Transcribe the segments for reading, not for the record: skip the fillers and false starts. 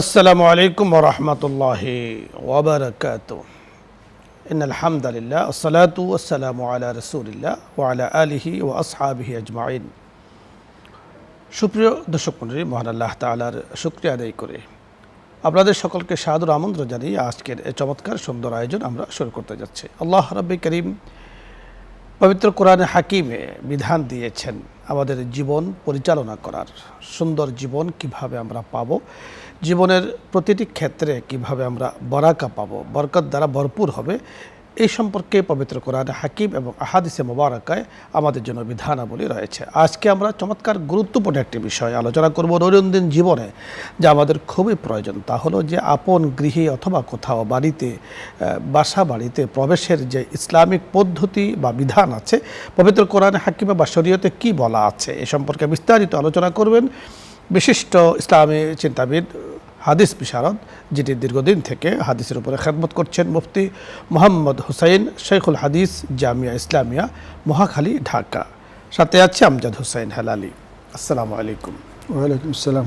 আসসালামু আলাইকুম ওয়া রাহমাতুল্লাহি ওয়া বারাকাতুহু। ইন্নাল হামদালিল্লাহ ওয়াসসালাতু ওয়াসসালামু আলা রাসূলিল্লাহ ওয়া আলা আলিহি ওয়া আসহাবিহি আজমাইন। সুপ্রিয় দর্শক মণ্ডলী, মহান আল্লাহ তাআলার শুকরিয়া আদায় করে আপনাদের সকলকে সাদর আমন্ত্রণ জানিয়ে আজকের এই চমৎকার সুন্দর আয়োজন আমরা শুরু করতে যাচ্ছি। আল্লাহ রাব্বুল কারীম পবিত্র কোরআনে হাকিমে বিধান দিয়েছেন আমাদের জীবন পরিচালনা করার, সুন্দর জীবন কিভাবে আমরা পাব, জীবনের প্রতিটি ক্ষেত্রে কিভাবে আমরা বরাকা পাব, বরকত দ্বারা ভরপুর হবে, এই সম্পর্কে পবিত্র কোরআনে হাকিম এবং আহাদিসে মোবারকায় আমাদের জন্য বিধানাবলী রয়েছে। আজকে আমরা চমৎকার গুরুত্বপূর্ণ একটি বিষয় আলোচনা করব দৈনন্দিন জীবনে, যা আমাদের খুবই প্রয়োজন। তা হলো যে আপন গৃহে অথবা কোথাও বাড়িতে, বাসা বাড়িতে প্রবেশের যে ইসলামিক পদ্ধতি বা বিধান আছে, পবিত্র কোরআনে হাকিমে বা শরীয়তে কি বলা আছে, এ সম্পর্কে বিস্তারিত আলোচনা করবেন বিশিষ্ট ইসলামী চিন্তাবিদ, হাদিস বিশারদ, যেটি দীর্ঘদিন থেকে হাদিসের উপরে খেদমত করছেন, মুফতি মোহাম্মদ হুসাইন, শেখুল হাদিস, জামিয়া ইসলামিয়া, মহাখালী, ঢাকা। সাথে আছে আমজাদ হুসাইন হেলালি। আসসালামু আলাইকুম। ওয়ালাইকুম আসসালাম।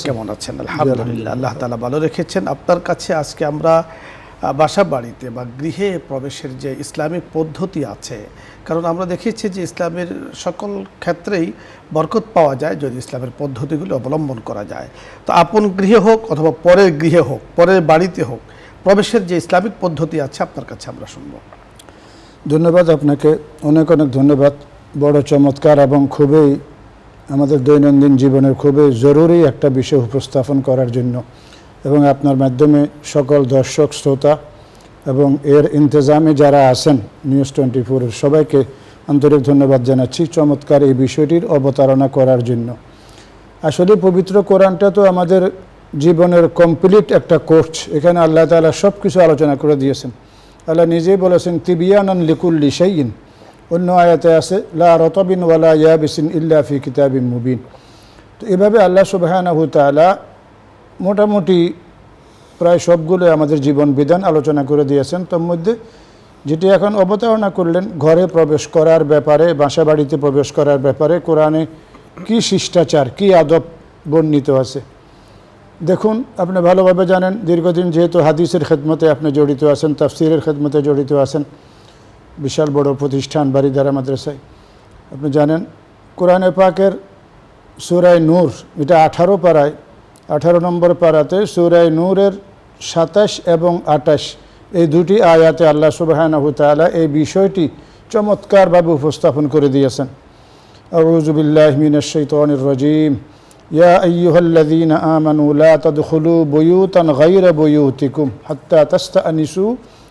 কেমন আছেন? আলহামদুলিল্লাহ, আল্লাহ তাআলা ভালো রেখেছেন। আপনার কাছে আজকে আমরা বাসা বাড়িতে বা গৃহে প্রবেশের যে ইসলামিক পদ্ধতি আছে, কারণ আমরা দেখেছি যে ইসলামের সকল ক্ষেত্রেই বরকত পাওয়া যায় যদি ইসলামের পদ্ধতিগুলো অবলম্বন করা যায়। তো আপন গৃহে হোক অথবা পরের গৃহে হোক, পরের বাড়িতে হোক, প্রবেশের যে ইসলামিক পদ্ধতি আছে আপনার কাছে আমরা শুনব। ধন্যবাদ আপনাকে, অনেক অনেক ধন্যবাদ। বড় চমৎকার এবং খুবই আমাদের দৈনন্দিন জীবনের খুবই জরুরি একটা বিষয় উপস্থাপন করার জন্য, এবং আপনার মাধ্যমে সকল দর্শক শ্রোতা এবং এর ইন্তজামে যারা আছেন নিউজ 24-এর সবাইকে আন্তরিক ধন্যবাদ জানাচ্ছি চমৎকার এই বিষয়টির অবতারণা করার জন্য। আসলে পবিত্র কোরআনটা তো আমাদের জীবনের কমপ্লিট একটা কোর্স। এখানে আল্লাহ তাআলা সব কিছু আলোচনা করে দিয়েছেন। আল্লাহ নিজেই বলেছেন তিবিয়ানান লিকুল্লি শাইইন। অন্য আয়াতে আছে লা রাতাবিন ওয়ালা ইয়াবিসিন ইল্লা ফি কিতাবিম মুবিন। তো এভাবে আল্লাহ সুবহানাহু তাআলা মোটামুটি প্রায় সবগুলো আমাদের জীবন বিধান আলোচনা করে দিয়েছেন। তার মধ্যে যেটি এখন অবতারণা করলেন ঘরে প্রবেশ করার ব্যাপারে, বাসা বাড়িতে প্রবেশ করার ব্যাপারে কোরআনে কি শিষ্টাচার, কি আদব বর্ণিত আছে। দেখুন, আপনি ভালোভাবে জানেন, দীর্ঘদিন যেহেতু হাদিসের খেদমতে আপনি জড়িত আছেন, তাফসিরের খেদমতে জড়িত আছেন, বিশাল বড় প্রতিষ্ঠান বারিধারা মাদ্রাসায়, আপনি জানেন কোরআনে পাকের সূরা নূর, এটা 18 পারায়, 18 নম্বর পারাতে সূরা নূরের 27 এবং 28 এই দুটি আয়াতে আল্লাহ সুবহানাহু তাআলা এই বিষয়টি চমৎকারভাবে উপস্থাপন করে দিয়েছেন। আউযু বিল্লাহি মিনাশ শাইতানির রাজীম। ইয়া আইয়ুহাল্লাযীনা আমানু লা তাদখুলু বুয়ুতান গায়রা বুয়ুতিকুম হাত্তা তাস্তানিসু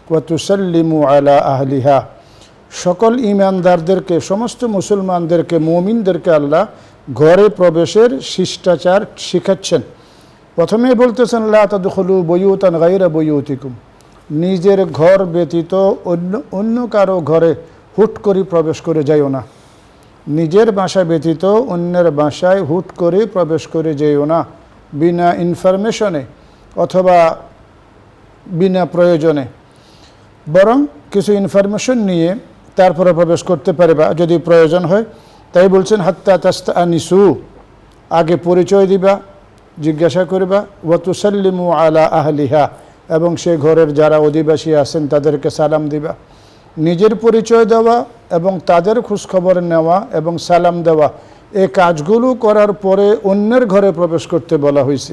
ওয়া তুসাল্লিমু আলা আহলিহা। সকল ঈমানদারদেরকে, সমস্ত মুসলমানদেরকে, মুমিনদেরকে আল্লাহ ঘরে প্রবেশের শিষ্টাচার শিখাচ্ছেন। প্রথমেই বলতেছেন লা তাদখুলু বুয়ুতান গায়রা বুয়ুতিকুম, নিজের ঘর ব্যতীত অন্য কারো ঘরে হুট করে প্রবেশ করে যাইও না। নিজের বাসা ব্যতীত অন্যের বাসায় হুট করে প্রবেশ করে যাইও না, বিনা ইনফরমেশনে অথবা বিনা প্রয়োজনে। বরং কিছু ইনফরমেশন নিয়ে তারপরে প্রবেশ করতে পারে বা যদি প্রয়োজন হয়। তাই বলছেন হাত্তা তাস্তানিসু, আগে পরিচয় দিবা, জিজ্ঞাসা করবা, ওয়া তুসাল্লিমু আলা আহলিহা, এবং সে ঘরের যারা অধিবাসী আছেন তাদেরকে সালাম দিবা। নিজের পরিচয় দেওয়া এবং তাদের খোঁজখবর নেওয়া এবং সালাম দেওয়া, এই কাজগুলো করার পরে অন্যের ঘরে প্রবেশ করতে বলা হয়েছে।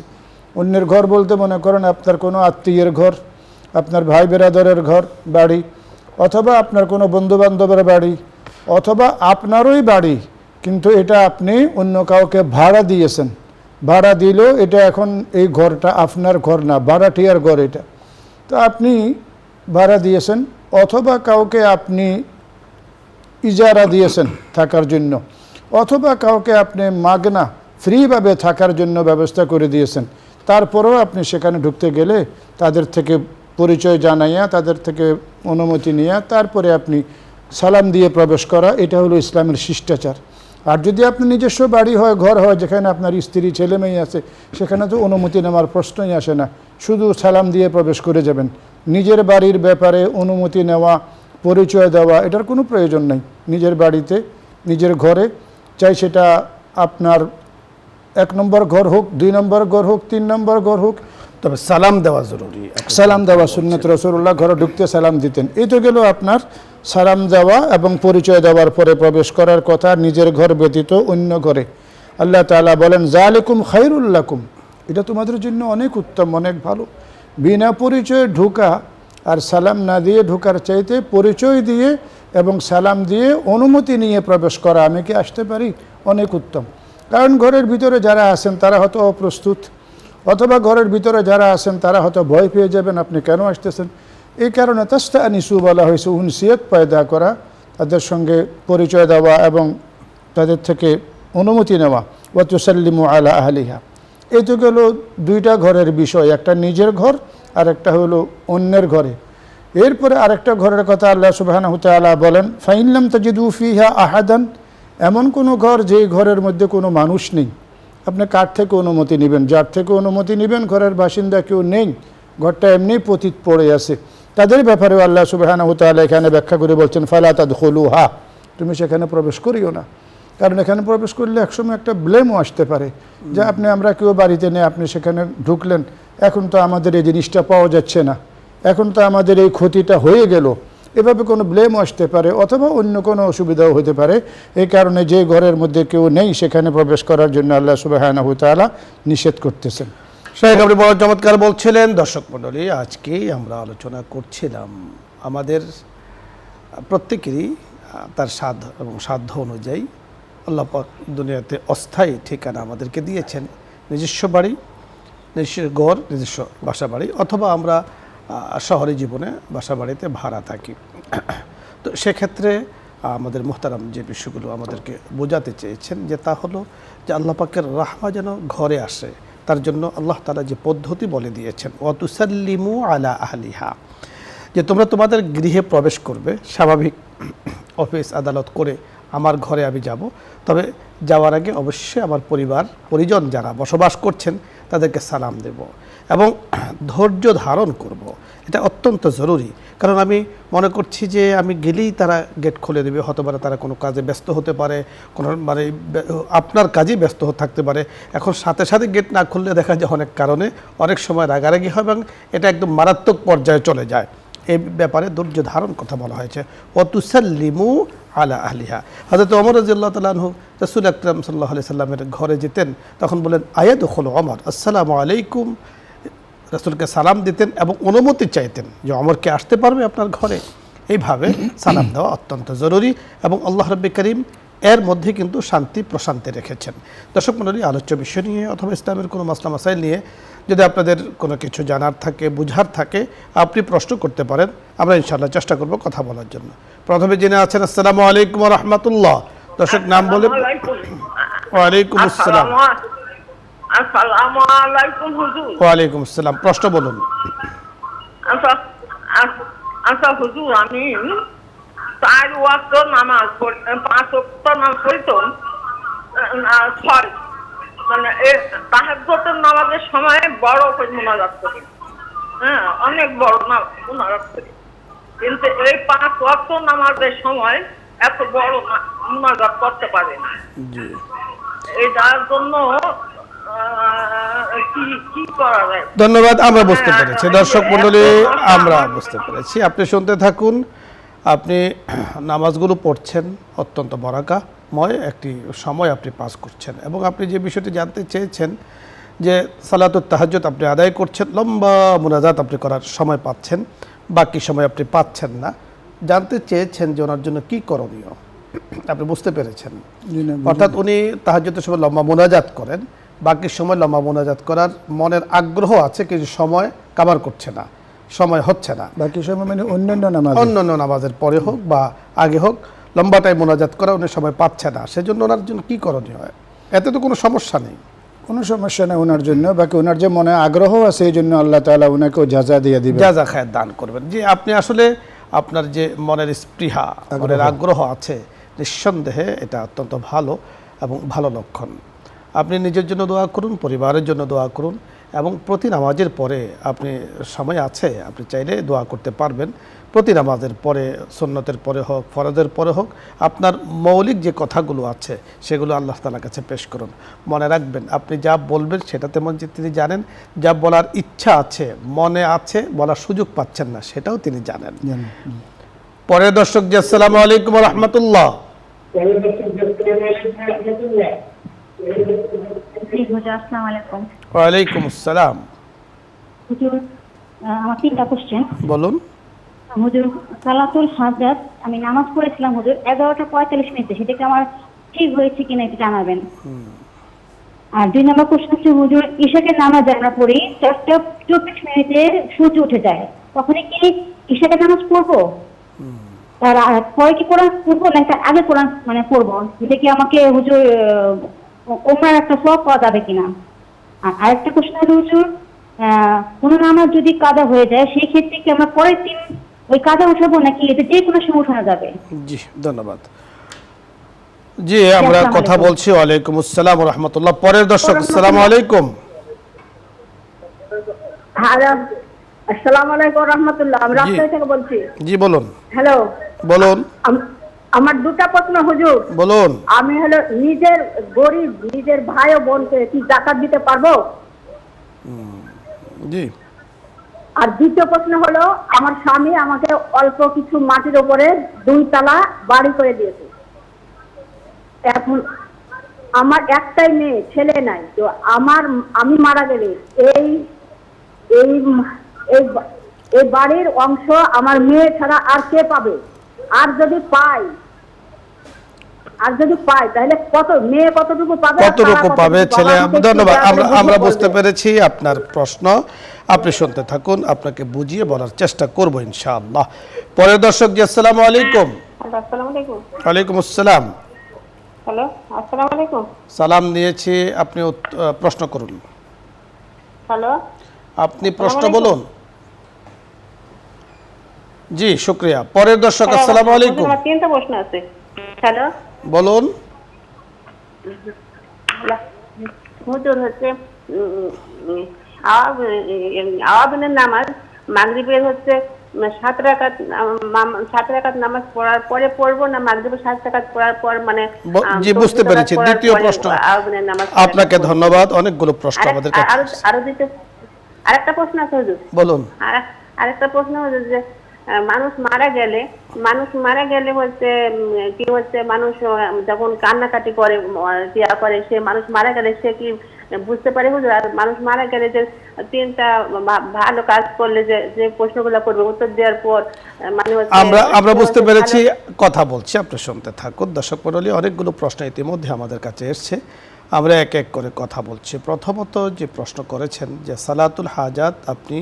অন্যের ঘর বলতে মনে করেন আপনার কোনো আত্মীয়ের ঘর, আপনার ভাই বেরাদরের ঘর বাড়ি, অথবা আপনার কোনো বন্ধুবান্ধবের বাড়ি, অথবা আপনারই বাড়ি, কিন্তু এটা আপনি অন্য কাউকে ভাড়া দিয়েছেন। ভাড়া দিলেও এটা এখন এই ঘরটা আপনার ঘর না, ভাড়াটিয়ার ঘর এটা। তো আপনি ভাড়া দিয়েছেন, অথবা কাউকে আপনি ইজারা দিয়েছেন থাকার জন্য, অথবা কাউকে আপনি মাগনা ফ্রিভাবে থাকার জন্য ব্যবস্থা করে দিয়েছেন। তারপরেও আপনি সেখানে ঢুকতে গেলে তাদের থেকে পরিচয় জানাইয়া, তাদের থেকে অনুমতি নিয়ে তারপরে আপনি সালাম দিয়ে প্রবেশ করা, এটা হলো ইসলামের শিষ্টাচার। আর যদি আপনার নিজস্ব বাড়ি হয়, ঘর হয়, যেখানে আপনার স্ত্রী ছেলে মেয়ে আছে, সেখানে তো অনুমতি নেওয়ার প্রশ্নই আসে না, শুধু সালাম দিয়ে প্রবেশ করে যাবেন। নিজের বাড়ির ব্যাপারে অনুমতি নেওয়া, পরিচয় দেওয়া, এটার কোনো প্রয়োজন নেই। নিজের বাড়িতে, নিজের ঘরে, চাই সেটা আপনার 1 নম্বর ঘর হোক, 2 নম্বর ঘর হোক, 3 নম্বর ঘর হোক, তবে সালাম দেওয়া জরুরি। সালাম দেওয়া সুন্নত। রাসূলুল্লাহ ঘরে ঢুকতে সালাম দিতেন। এই তো গেল আপনার সালাম দেওয়া এবং পরিচয় দেওয়ার পরে প্রবেশ করার কথা নিজের ঘর ব্যতীত অন্য ঘরে। আল্লাহ তাআলা বলেন যালিকুম খায়রুল লাকুম, এটা তোমাদের জন্য অনেক উত্তম, অনেক ভালো। বিনা পরিচয়ে ঢোকা আর সালাম না দিয়ে ঢোকার চাইতে পরিচয় দিয়ে এবং সালাম দিয়ে অনুমতি নিয়ে প্রবেশ করা, আমি কি আসতে পারি, অনেক উত্তম। কারণ ঘরের ভিতরে যারা আছেন তারা হয়তো অপ্রস্তুত, অথবা ঘরের ভিতরে যারা আছেন তারা হয়তো ভয় পেয়ে যাবেন আপনি কেন আসতেছেন। এই কারণে তাস্তানিসু বলা হয়েছে, উনসিয়ত পয়দা করা, তাদের সঙ্গে পরিচয় দেওয়া এবং তাদের থেকে অনুমতি নেওয়া। ওয়া তুসাল্লিমু আলা আহলিহা, এই তো গেল 2টা ঘরের বিষয়, একটা নিজের ঘর আর একটা হলো অন্যের ঘরে। এরপরে আরেকটা ঘরের কথা আল্লাহ সুবহানাহু ওয়া তাআলা বলেন ফাইন লাম তাজিদু ফিহা আহাদান, এমন কোনো ঘর যেই ঘরের মধ্যে কোনো মানুষ নেই, আপনি কার থেকে অনুমতি নেবেন, যার থেকে অনুমতি নেবেন ঘরের বাসিন্দা কেউ নেই, ঘরটা এমনি পতিত পড়ে আছে, তাদের ব্যাপারেও আল্লাহ সুবহানাহু ওয়া তাআলা এখানে ব্যাখ্যা করে বলছেন ফালা তাদখুলুহা, তুমি সেখানে প্রবেশ করিও না। কারণ এখানে প্রবেশ করলে একসময় একটা ব্লেমও আসতে পারে যে আমরা কেউ বাড়িতে নেই, আপনি সেখানে ঢুকলেন, এখন তো আমাদের এই জিনিসটা পাওয়া যাচ্ছে না, এখন তো আমাদের এই ক্ষতিটা হয়ে গেল, এভাবে কোনো ব্লেমও আসতে পারে, অথবা অন্য কোনো অসুবিধাও হতে পারে। এই কারণে যে ঘরের মধ্যে কেউ নেই সেখানে প্রবেশ করার জন্য আল্লাহ সুবহানাহু ওয়া তাআলা নিষেধ করতেছেন। শাহেখ আপনি বড় চমৎকার বলছিলেন। দর্শক মণ্ডলী, আজকে আমরা আলোচনা করছিলাম আমাদের প্রত্যেকেরই তার সাধ্য এবং সাধ্য অনুযায়ী আল্লাহ পাক দুনিয়াতে অস্থায়ী ঠিকানা আমাদেরকে দিয়েছেন, নিজস্ব বাড়ি, নিজস্ব ঘর, নিজস্ব বাসা বাড়ি, অথবা আমরা শহরে জীবনে বাসা বাড়িতে ভাড়া থাকি। তো সেক্ষেত্রে আমাদের মুহতারাম যে বিষয়গুলো আমাদেরকে বোঝাতে চেয়েছেন যে তা হলো যে আল্লাহ পাকের রাহমা যেন ঘরে আসে, তার জন্য আল্লাহ তাআলা যে পদ্ধতি বলে দিয়েছেন ওয়া তুসাল্লিমু আলা আহলিহা, যে তোমরা তোমাদের গৃহে প্রবেশ করবে, স্বাভাবিক অফিস আদালত করে আমার ঘরে আমি যাব, তবে যাওয়ার আগে অবশ্যই আমার পরিজন যারা বসবাস করছেন তাদেরকে সালাম দেব এবং ধৈর্য ধারণ করব, এটা অত্যন্ত জরুরি। কারণ আমি মনে করছি যে আমি গেলেই তারা গেট খুলে দেবে, হতে পারে তারা কোনো কাজে ব্যস্ত হতে পারে, কোনো মানে আপনার কাজেই ব্যস্ত থাকতে পারে। এখন সাথে সাথে গেট না খুললে দেখা যায় অনেক কারণে অনেক সময় রাগারাগি হয় এবং এটা একদম মারাত্মক পর্যায়ে চলে যায়। এই ব্যাপারে ধৈর্য ধারণ কথা বলা হয়েছে। ওয়া তুসাল্লিমু আলা আহলিহা। হযরত ওমর রাদিয়াল্লাহু তাআলা আনহু রাসূল আকরাম সাল্লাল্লাহু আলাইহি সাল্লামের ঘরে যেতেন, তখন বলেন আয়াদখুলু ওমর, আসসালামু আলাইকুম, রাসূলকে সালাম দিতেন এবং অনুমতি চাইতেন যে ওমরকে আসতে পারবে আপনার ঘরে। এইভাবে সালাম দেওয়া অত্যন্ত জরুরি এবং আল্লাহ রাব্বুল কারীম এর মধ্যে কিন্তু শান্তি প্রশান্তি রেখেছেন। দর্শক মণ্ডলী, আলোচ্য বিষয় নিয়ে অথবা ইসলামের কোনো মাসলা মাসাইল নিয়ে যদি আপনাদের কোনো কিছু জানার থাকে, বুঝার থাকে, আপনি প্রশ্ন করতে পারেন, আমরা ইনশাআল্লাহ চেষ্টা করব কথা বলার জন্য। প্রথমে যিনি আছেন, আসসালামু আলাইকুম ওয়া রাহমাতুল্লাহ, দর্শক নাম বলে। ওয়ালাইকুম আসসালাম। আসসালামু আলাইকুম হুজুর। ওয়ালাইকুম আসসালাম, প্রশ্ন বলুন। আচ্ছা হুজুর, আমি 4 ওয়াক্ত নামাজ পড়ি, 5 ওয়াক্ত নামাজ পড়তাম, 6 মানে তাহাজ্জুদের নামাজের সময় বড় করে মুনাজাত করি, হ্যাঁ অনেক বড় মুনাজাত করি, কিন্তু এই 5 ওয়াক্ত নামাজের সময় এত বড় মুনাজাত করতে পারি না। জি, এটার জন্য কি করা যায়? ধন্যবাদ, আমরা বুঝতে পেরেছি। দর্শক মণ্ডলী, আমরা বুঝতে পেরেছি, আপনি শুনতে থাকুন। আপনি নামাজগুলো পড়ছেন, অত্যন্ত বরাকাময় একটি সময় আপনি পাস করছেন এবং আপনি যে বিষয়টি জানতে চেয়েছেন যে সালাতুত তাহাজ্জুদ আপনি আদায় করছেন, লম্বা মুনাজাত আপনি করার সময় পাচ্ছেন, বাকি সময় আপনি পাচ্ছেন না, জানতে চেয়েছেন যে ওনার জন্য কি করণীয়, আপনি বুঝতে পেরেছেন। অর্থাৎ উনি তাহাজ্জুদের সময় লম্বা মুনাজাত করেন, বাকি সময় লম্বা মুনাজাত করার মনের আগ্রহ আছে, কিন্তু সময় কাভার করছে না, সময় হচ্ছে না। বাকি সময় মানে অন্যান্য নামাজের পরে হোক বা আগে হোক লম্বা টাইম মোনাজাত করা উনি সময় পাচ্ছে না, সেজন্য ওনার জন্য কী করণীয় হয়? এতে তো কোনো সমস্যা নেই, কোনো সমস্যা নেই ওনার জন্য। বাকি ওনার যে মনে আগ্রহ আছে এই জন্য আল্লাহ তাআলা ওনাকেও জাযা দিয়ে দিবেন, জাযা খায়ের দান করবেন। যে আপনি আসলে আপনার যে মনের স্পৃহা, মনের আগ্রহ আছে, নিঃসন্দেহে এটা অত্যন্ত ভালো এবং ভালো লক্ষণ। আপনি নিজের জন্য দোয়া করুন, পরিবারের জন্য দোয়া করুন এবং প্রতি নামাজের পরে আপনি সময় আছে, আপনি চাইলে দোয়া করতে পারবেন। প্রতি নামাজের পরে, সুন্নতের পরে হোক, ফরজের পরে হোক, আপনার মৌলিক যে কথাগুলো আছে সেগুলো আল্লাহ তাআলার কাছে পেশ করুন। মনে রাখবেন, আপনি যা বলবেন সেটা তেমন যে তিনি জানেন, যা বলার ইচ্ছা আছে, মনে আছে, বলার সুযোগ পাচ্ছেন না, সেটাও তিনি জানেন। পরের দর্শক জি, আসসালামু আলাইকুম ওয়া রাহমাতুল্লাহ। জি হুজুর, আসসালামু আলাইকুম। ওয়ালাইকুম আসসালাম। হুজুর, আমার 3টা কোশ্চেন। বলুন। হুজুর, সালাতুল হাজাত আমি নামাজ পড়েছিলাম হুজুর 11:45 সেটা কি আমার ঠিক হয়েছে কিনা একটু জানাবেন। আর 2 নম্বর কোশ্চেন হচ্ছে হুজুর, ইশাকের নামাজ আমরা পড়ি 4:24 সূর্য উঠে যায়, তখনই কি ইশাকের নামাজ পড়বো? তার পরে কি কোরআন পড়বো নাকি আগে কোরআন মানে পড়বো? এটা কি আমাকে হুজুর ওমরার একটা সওয়াব পাওয়া যাবে কিনা? আর আরেকটা কোশ্চেন হলো হুজুর, কোনো নামাজ যদি কাদা হয়ে যায় সেই ক্ষেত্রে কি আমরা পরের দিন ওই কাদা উঠাবো নাকি এটা যে কোনো সময় উঠানো যাবে? জি, ধন্যবাদ। জি, আমরা কথা বলছি। ওয়ালাইকুম আসসালাম ওয়া রাহমাতুল্লাহ। পরের দর্শক, আসসালামু আলাইকুম। আসসালামু আলাইকুম ওয়া রাহমাতুল্লাহ। আমি রাজশাহী থেকে বলছি। জি বলুন। হ্যালো, বলুন। আমার 2টা প্রশ্ন হুজুর। বলুন। আমি হলো নিজের গরিব নিজের ভাই ও বোনকে কি যাকাত দিতে পারবো? জি। আর দ্বিতীয় প্রশ্ন হলো, আমার স্বামী আমাকে অল্প কিছু মাটির উপরে 2 তলা বাড়ি করে দিয়েছে। এখন আমার একটাই মেয়ে, ছেলে নাই। তো আমি মারা গেলে এই এই এই এই বাড়ির অংশ আমার মেয়ে ছাড়া আর কে পাবে? আর যদি পাই তাহলে মেয়ে কতটুকু পাবে, কতটুকু পাবে, ছেলে? ধন্যবাদ। আমরা বুঝতে পেরেছি আপনার প্রশ্ন। আপনি শুনতে থাকুন, আপনাকে বুঝিয়ে বলার চেষ্টা করব ইনশাআল্লাহ। পরের দর্শক জি, আসসালামু আলাইকুম। আসসালামু আলাইকুম। ওয়ালাইকুম আসসালাম। হ্যালো, আসসালামু আলাইকুম। সালাম নিয়েছি, আপনি প্রশ্ন করুন। হ্যালো, আপনি প্রশ্ন বলুন। জি, শুকরিয়া। পরের দর্শক, আসসালামু আলাইকুম। আমার 3টা প্রশ্ন আছে। হ্যালো, বলুন। হুজুর হচ্ছে আওয়াবিনের নামাজ মাগরিবের হচ্ছে 7 রাকাত নামাজ পড়ার পরে পড়বো না মাগরিবের 7 রাকাত পড়ার পর মানে? জি, বুঝতে পেরেছি। দ্বিতীয় প্রশ্ন। আওয়াবিনের নামাজ। আপনাকে ধন্যবাদ। অনেকগুলো প্রশ্ন আমাদের কাছে। আরেকটা প্রশ্ন আছে হুজুর। বলুন। আরেকটা প্রশ্ন হচ্ছে যে মানুষ মারা গেলে হচ্ছে কি হচ্ছে, মানুষ যখন কান্নাকাটি করে সে মানুষ মারা গেলে সে কি বুঝতে পারে হুজুর? আর মানুষ মারা গেলে যে 3টা ভালো কাজ করলে যে প্রশ্নগুলো করবে উত্তর দেওয়ার পর মানে আমরা বুঝতে পেরেছি, কথা বলছি, আপনি শুনতে থাকুন। দর্শক মণ্ডলী, অনেকগুলো প্রশ্ন ইতিমধ্যে আমাদের কাছে এসছে, আমরা এক এক করে কথা বলছি। প্রথমত যে প্রশ্ন করেছেন যে সালাতুল হাজাত আপনি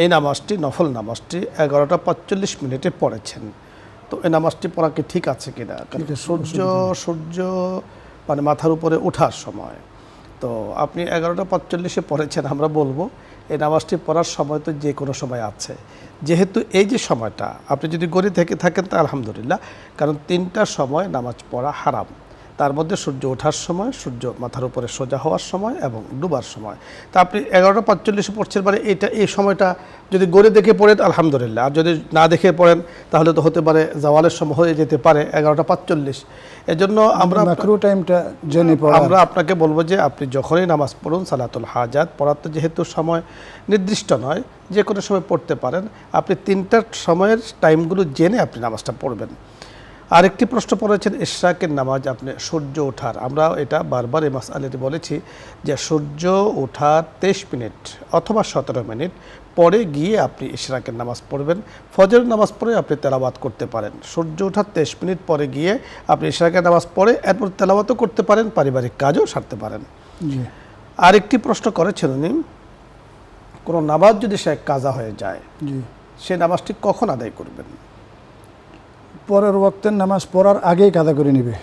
এই নামাজটি, নফল নামাজটি 11:45 পড়েছেন, তো এই নামাজটি পড়া কি ঠিক আছে কিনা? কারণ সূর্য মানে মাথার উপরে ওঠার সময়, তো আপনি 11:45 পড়েছেন। আমরা বলবো এই নামাজটি পড়ার সময় তো যে কোনো সময় আছে, যেহেতু এই যে সময়টা আপনি যদি গড়ে থেকে থাকেন তা আলহামদুলিল্লাহ, কারণ 3টা সময় নামাজ পড়া হারাম। তার মধ্যে সূর্য ওঠার সময়, সূর্য মাথার উপরে সোজা হওয়ার সময় এবং ডুবার সময়। তা আপনি 11:45 পড়ছেন, মানে এই সময়টা যদি গড়ে দেখে পড়েন আলহামদুলিল্লাহ, আর যদি না দেখে পড়েন তাহলে তো হতে পারে জাওয়ালের সময় হয়ে যেতে পারে 11:45। এজন্য আমরা আপনাকে বলবো যে আপনি যখনই নামাজ পড়ুন সালাতুল হাজাত পড়ার তো যেহেতু সময় নির্দিষ্ট নয়, যে কোনো সময় পড়তে পারেন, আপনি 3টার সময়ের টাইমগুলো জেনে আপনি নামাজটা পড়বেন। আরেকটি প্রশ্ন পড়েছেন ইশরাকের নামাজ আপনি সূর্য ওঠার, আমরা এটা বারবার এই মাসআলাটি বলেছি যে সূর্য ওঠার 23 মিনিট অথবা 17 মিনিট পরে গিয়ে আপনি ইশরাকের নামাজ পড়বেন। ফজরের নামাজ পড়ে আপনি তেলাওয়াত করতে পারেন, সূর্য ওঠার 23 মিনিট পরে গিয়ে আপনি ইশরাকের নামাজ পড়ে এরপর তেলাওয়াতও করতে পারেন, পারিবারিক কাজও সারতে পারেন। আরেকটি প্রশ্ন করেছেন উনি, কোনো নামাজ যদি সে কাজা হয়ে যায় সে নামাজটি কখন আদায় করবেন? পরের ওয়াক্তের নামাজ পড়ার আগেই কাদা করে নেবে।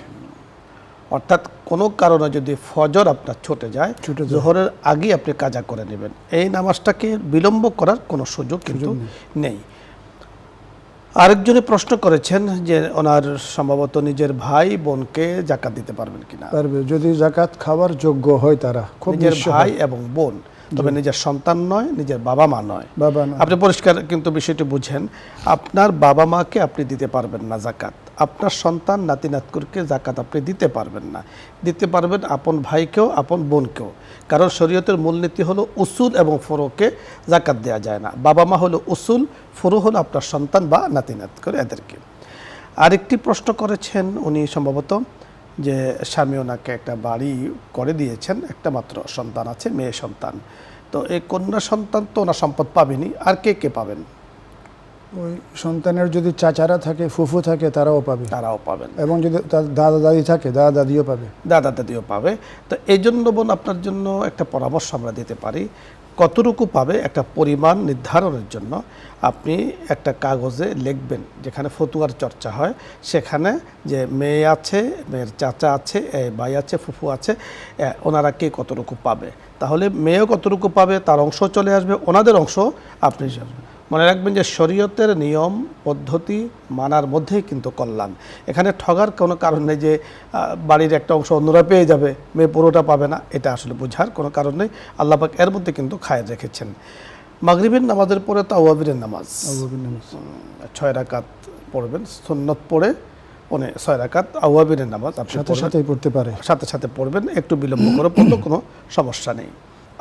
অর্থাৎ কোনো কারণে যদি ফজর আপনার ছুটে যায়, জোহরের আগেই আপনি কাজা করে নেবেন, এই নামাজটাকে বিলম্ব করার কোনো সুযোগ কিন্তু নেই। আরেকজনে প্রশ্ন করেছেন যে ওনার সম্ভবত নিজের ভাই বোনকে জাকাত দিতে পারবেন কিনা? পারবে, যদি জাকাত খাওয়ার যোগ্য হয় তারা, নিজের ভাই এবং বোন তবে নিজের সন্তান নয়, নিজের বাবা মা নয়। বাবা না। আপনি পরিষ্কার কিন্তু বিষয়টি বুঝেন, আপনার বাবা মাকে আপনি দিতে পারবেন না জাকাত, আপনার সন্তান নাতি নাতকুরকে জাকাত আপনি দিতে পারবেন না। দিতে পারবেন আপন ভাইকেও, আপন বোনকেও, কারণ শরীয়তের মূলনীতি হলো উসুল এবং ফরোকে জাকাত দেওয়া যায় না। বাবা মা হলো উসুল, ফরো হলো আপনার সন্তান বা নাতি নাতকুর, এদেরকে। আরেকটি প্রশ্ন করেছেন উনি সম্ভবত, যে স্বামী ওনাকে একটা বাড়ি করে দিয়েছেন, একটা মাত্র সন্তান আছে, মেয়ে সন্তান। তো এই কন্যা সন্তান তো ওনার সম্পদ পাবেনি, আর কে কে পাবেন? ওই সন্তানের যদি চাচারা থাকে, ফুফু থাকে, তারাও পাবে, তারাও পাবেন, এবং যদি তার দাদা দাদি থাকে, দাদা দাদিও পাবে। দাদা দাদিও পাবে। তো এই জন্য বোন আপনার জন্য একটা পরামর্শ আমরা দিতে পারি, কতটুকু পাবে একটা পরিমাণ নির্ধারণের জন্য আপনি একটা কাগজে লিখবেন, যেখানে ফতুয়ার চর্চা হয়, সেখানে যে মেয়ে আছে, মেয়ের চাচা আছে, ভাই আছে, ফুফু আছে, ওনারা কে কতটুকু পাবে। তাহলে মেয়েও কতটুকু পাবে, তার অংশ চলে আসবে, ওনাদের অংশ আপনি মনে রাখবেন যে শরীয়তের নিয়ম পদ্ধতি মানার মধ্যেই কিন্তু কল্যাণ। এখানে ঠগার কোনো কারণ নেই যে বাড়ির একটা অংশ অন্যরা পেয়ে যাবে, মেয়ে পুরোটা পাবে না, এটা আসলে বোঝার কোনো কারণ নেই। আল্লাহ পাক এর মধ্যে কিন্তু খায়ের রেখেছেন। মাগরিবের নামাজের পরে তাওয়াবিরের নামাজ 6 রাকাত পড়বেন, সুন্নত পড়ে 6 রাকাত আওয়াবিরের নামাজ আপনি সাথে সাথেই পড়তে পারে, সাথে সাথে পড়বেন, একটু বিলম্ব করে পড়লেও কোনো সমস্যা নেই।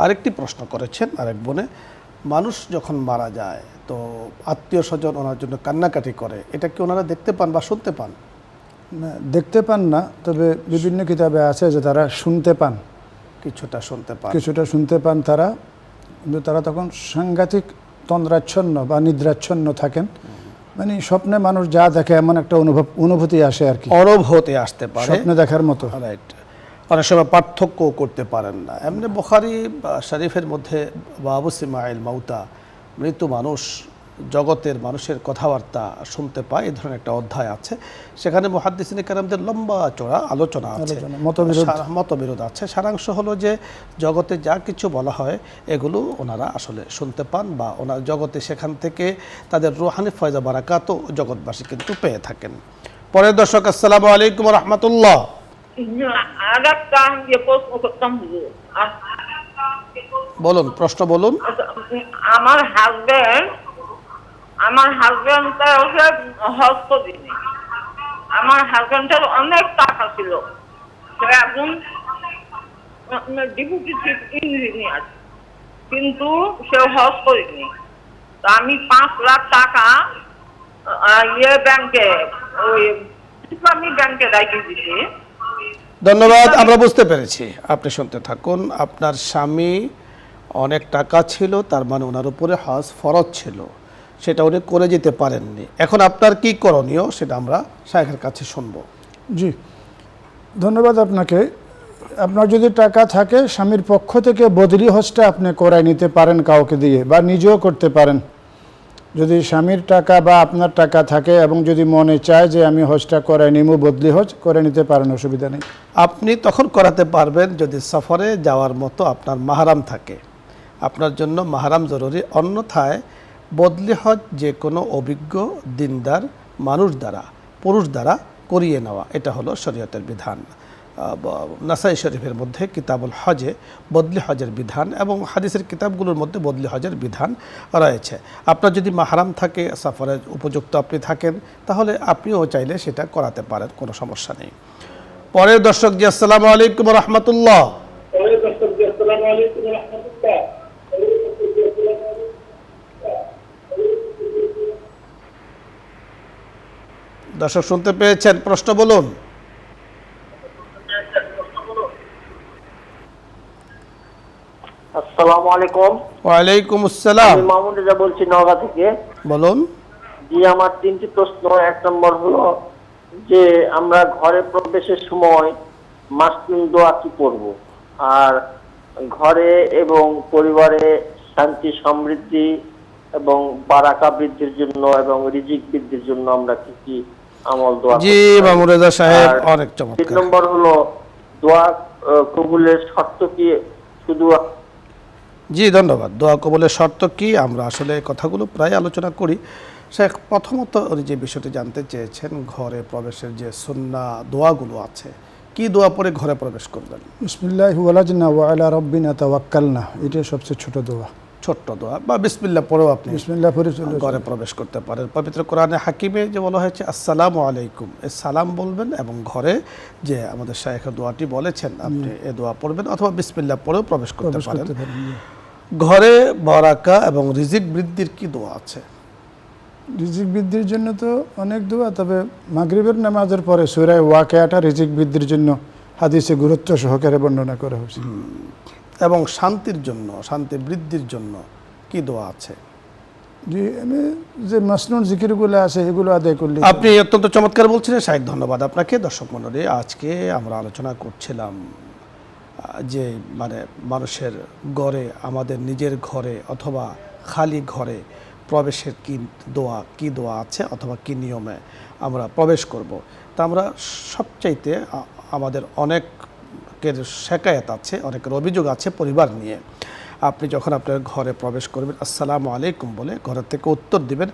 আরেকটি প্রশ্ন করেছেন আরেক বোনে, মানুষ যখন মারা যায় তো আত্মীয় স্বজন ওনার জন্য কান্নাকাটি করে, এটা কি ওনারা দেখতে পান বা শুনতে পান? না, দেখতে পান না, তবে বিভিন্ন কিতাবে আছে যে তারা শুনতে পান, কিছুটা শুনতে পান, কিছুটা শুনতে পান তারা, কিন্তু তারা তখন সাংঘাতিক তন্দ্রাচ্ছন্ন বা নিদ্রাচ্ছন্ন থাকেন। মানে স্বপ্নে মানুষ যা দেখে এমন একটা অনুভূতি আসে আর কি, অনুভূতি আসতে পারে স্বপ্নে দেখার মতো। রাইট। অনেক সময় পার্থক্য করতে পারেন না। এমনি বুখারী শরীফের মধ্যে বাবু সিমাইল মাউতা, মৃত মানুষ জগতের মানুষের কথাবার্তা শুনতে পায়, এই ধরনের একটা অধ্যায় আছে। সেখানে মুহাদ্দিসিনে কেরামদের লম্বা চড়া আলোচনা আছে, মতবিরোধ আছে। সারাংশ হলো যে জগতে যা কিছু বলা হয় এগুলো ওনারা আসলে শুনতে পান, বা ওনার জগতে সেখান থেকে তাদের রুহানি ফয়জা বারাকাতও জগৎবাসী কিন্তু পেয়ে থাকেন। পরের দর্শক, আসসালামু আলাইকুম রহমতুল্লাহ। আরেকটা প্রশ্ন করতাম হুজুর। বলুন, প্রশ্ন বলুন। আমার হাজবেন্ডটা হচ্ছে হজ করেনি। আমার হাজবেন্ডের অনেক টাকা ছিল, সে একজন ডেপুটি চিফ ইঞ্জিনিয়ার, কিন্তু সে হজ করেনি। তা আমি 5 লাখ টাকা ব্যাংকে, ওই ইসলামী ব্যাংকে রেখে দিছি। ধন্যবাদ, আমরা বুঝতে পেরেছি। আপনি শুনতে থাকুন। আপনার স্বামী অনেক টাকা ছিল, তার মানে ওনার উপরে হজ ফরজ ছিল, সেটা উনি করে যেতে পারেননি। এখন আপনার কি করণীয় সেটা আমরা শাইখের কাছে শুনব। জি, ধন্যবাদ আপনাকে। আপনার যদি টাকা থাকে, স্বামীর পক্ষ থেকে বদলি হজটা আপনি করাই নিতে পারেন কাউকে দিয়ে, বা নিজেও করতে পারেন। যদি স্বামীর টাকা বা আপনার টাকা থাকে এবং যদি মনে চায় যে আমি হজটা করাই নিব, বদলি হজ করে নিতে পারেন, অসুবিধা নেই। আপনি তখন করাতে পারবেন যদি সফরে যাওয়ার মতো আপনার মাহরাম থাকে। আপনার জন্য মাহরাম জরুরি, অন্যথায় বদলি হজ যে কোনো অভিজ্ঞ দিনদার মানুষ দ্বারা, পুরুষ দ্বারা করিয়ে নেওয়া, এটা হলো শরীয়তের বিধান। নাসাই শরীফের মধ্যে কিতাবুল হজে বদলি হজের বিধান এবং হাদিসের কিতাবগুলোর মধ্যে বদলি হজের বিধান রয়েছে। আপনার যদি মাহরাম থাকে, সফরের উপযুক্ত আপনি থাকেন, তাহলে আপনিও চাইলে সেটা করাতে পারেন, কোনো সমস্যা নেই। পরের দর্শক জি, আসসালামু আলাইকুম রহমতুল্লাহ। দর্শক শুনতে পেয়েছেন, প্রশ্ন বলুন। আসসালামু আলাইকুম। ওয়ালাইকুম আসসালাম। আমি মামুন রেজা বলছি নওগাঁ থেকে। বলুন। জি, আমার 3টি প্রশ্ন। 1 নম্বর হলো যে আমরা ঘরে প্রবেশের সময় মাসনুন দোয়া কি পড়ব, আর ঘরে এবং পরিবারে শান্তি সমৃদ্ধি এবং বারাকা বৃদ্ধির জন্য এবং রিজিক বৃদ্ধির জন্য আমরা কি কি আমল দোয়া? জি মামুন রেজা সাহেব, অনেক 3 চমৎকার। নম্বর হলো দোয়া কবুলের শর্ত কি? শুধু জি ধন্যবাদ। দোয়া কবুলের শর্ত কি, আমরা আসলে কথাগুলো প্রায় আলোচনা করি। শেখ, প্রথমত উনি যে বিষয়টি জানতে চেয়েছেন, ঘরে প্রবেশের যে সুন্নাহ দোয়াগুলো আছে কি দোয়া পড়ে ঘরে প্রবেশ করবেন? বিসমিল্লাহি ওয়ালাজনা ওয়া আলা রাব্বিনা তাওয়াক্কালনা, এটা সবচেয়ে ছোট দোয়া। ছোট্ট দোয়া বা বিসমিল্লাহ পড়েও আপনি বিসমিল্লাহ পড়ে চলে ঘরে প্রবেশ করতে পারেন। পবিত্র কোরআনে হাকিমে যে বলা হয়েছে আসসালামু আলাইকুম, এই সালাম বলবেন এবং ঘরে যে আমাদের শায়েখ দোয়াটি বলেছেন আপনি এই দোয়া পড়বেন অথবা বিসমিল্লাহ পড়েও প্রবেশ করতে পারেন। ঘরে বারাকা এবং রিজিক বৃদ্ধির কি দোয়া আছে? রিজিক বৃদ্ধির জন্য তো অনেক দোয়া, তবে মাগরিবের নামাজের পরে সূরা ওয়াকিয়াটা রিজিক বৃদ্ধির জন্য হাদিসে গুরুত্ব সহকারে বর্ণনা করা হয়েছে। এবং শান্তির জন্য, শান্তি বৃদ্ধির জন্য কি দোয়া আছে? যে আমি যে মাসনুন জিকিরগুলো আছে এগুলো আদায় করলে। আপনি অত্যন্ত চমৎকার বলছিলেন শাহেদ, ধন্যবাদ আপনাকে। দর্শক মণ্ডলী, আজকে আমরা আলোচনা করছিলাম যে মানে মানুষের ঘরে, আমাদের নিজের ঘরে অথবা খালি ঘরে প্রবেশের কি দোয়া আছে অথবা কি নিয়মে আমরা প্রবেশ করব। তা আমরা সবচাইতে আমাদের অনেকের শেকায়াত আছে, অনেকের অভিযোগ আছে পরিবার নিয়ে। আপনি যখন আপনার ঘরে প্রবেশ করবেন আসসালামু আলাইকুম বলে ঘরের থেকে উত্তর দিবেন,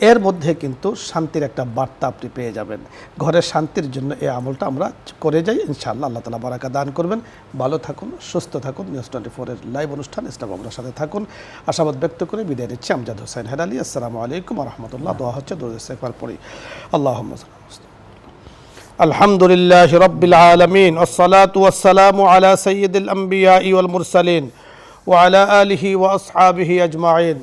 এর মধ্যে কিন্তু শান্তির একটা বার্তা আপনি পেয়ে যাবেন। ঘরের শান্তির জন্য এই আমলটা আমরা করে যাই, ইনশাআল্লাহ আল্লাহ তাআলা বারাকা দান করবেন। ভালো থাকুন, সুস্থ থাকুন। নিউজ 24-এর লাইভ অনুষ্ঠান ইসলাম আমরার সাথে থাকুন। আশাবাদ ব্যক্ত করে বিদায় নিচ্ছি আমজাদ হোসেন হেলালি। আসসালামু আলাইকুম ওয়া রাহমাতুল্লাহ। দোয়া হচ্ছে দুরূদ ইস্তিগফার পড়ি। আল্লাহুম্মা আলহামদুলিল্লাহি রাব্বিল আলামিন ওয়াসসালাতু ওয়াসসালামু আলা সাইয়্যিদিল আমবিয়াই ওয়াল মুরসালিন ওয়া আলা আলিহি ওয়া আসহাবিহি আজমাইন।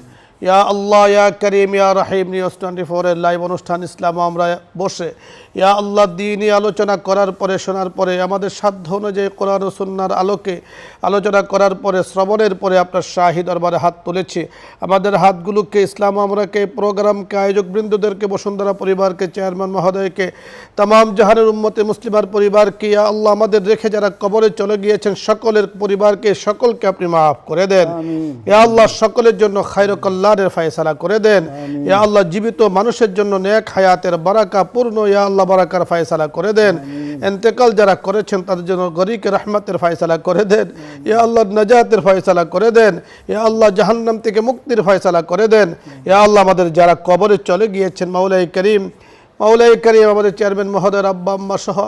ইয়া আল্লাহ ইয়া করিম ইয়া রহিম। নিউজ 24-এর লাইভ অনুষ্ঠান ইসলাম আমরা বসে ইয়া আল্লাহ দ্বীনি আলোচনা করার পরে, শোনার পরে, আমাদের সাধ্য অনুযায়ী কোরআন ও সুন্নাহর আলোকে আলোচনা করার পরে, শ্রবণের পরে আপনার শাহী দরবারে হাত তুলেছি। আমাদের হাতগুলোকে, ইসলাম আমরাকে, প্রোগ্রামকে, আয়োজকবৃন্দদেরকে, বসুন্ধরা পরিবারকে, চেয়ারম্যান মহোদয়কে, তামাম জাহানের উম্মতে মুসলিমার পরিবারকে, ইয়া আল্লাহ আমাদের রেখে যারা কবরে চলে গিয়েছেন সকলের পরিবারকে, সকলকে আপনি মাফ করে দেন। ইয়া আল্লাহ সকলের জন্য খায়র কল্যাণের ফয়সালা করে দেন। ইয়া আল্লাহ জীবিত মানুষের জন্য নেক হায়াতের বারাকা পূর্ণ ইয়া আল্লাহ বারাকার ফয়সালা করে দেন। ইন্তেকাল যারা করেছেন তাদের জন্য গরিকে রহমতের ফয়সালা করে দেন। ইয়া আল্লাহ নাজাতের ফয়সালা করে দেন। ইয়া আল্লাহ জাহান্নাম থেকে মুক্তির ফয়সালা করে দেন। ইয়া আল্লাহ আমাদের যারা কবরে চলে গিয়েছেন মাওলাই করিম আমাদের চেয়ারম্যান মহোদয়ের আব্বা আম্মা সহ,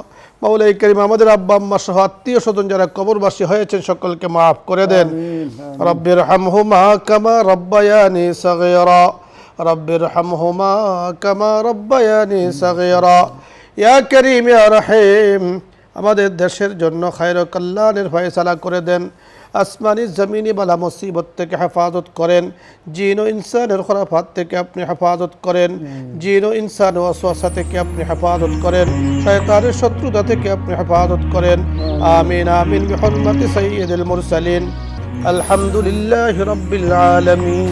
মাওলাই করিম আমাদের আব্বা আম্মা সহ আত্মীয় স্বজন যারা কবরবাসী হয়েছেন সকলকে মাফ করে দেন। রব্বির হামহুমা কামা রব্বায়ানি সগীরা, রব্বির হামহুমা কামা রব্বায়ানি সগীরা। ইয়া করিম ইয়া রহিম আমাদের দেশের জন্য খায়র কল্যাণের ফয়সালা করে দেন। আসমানি জমিনি বালা মুসিবত থেকে হেফাজত করেন। জিন ও ইনসানের খরাফাত থেকে আপনি হেফাজত করেন। জিন ও ইনসান ওয়াসওয়াসা থেকে আপনি হেফাজত করেন। শয়তানের শত্রুতা থেকে আপনি হেফাজত করেন। আমিন আমিন বিহুরমাতি সাইয়্যিদিল মুরসালিন। আলহামদুলিল্লাহি রাব্বিল আলামিন।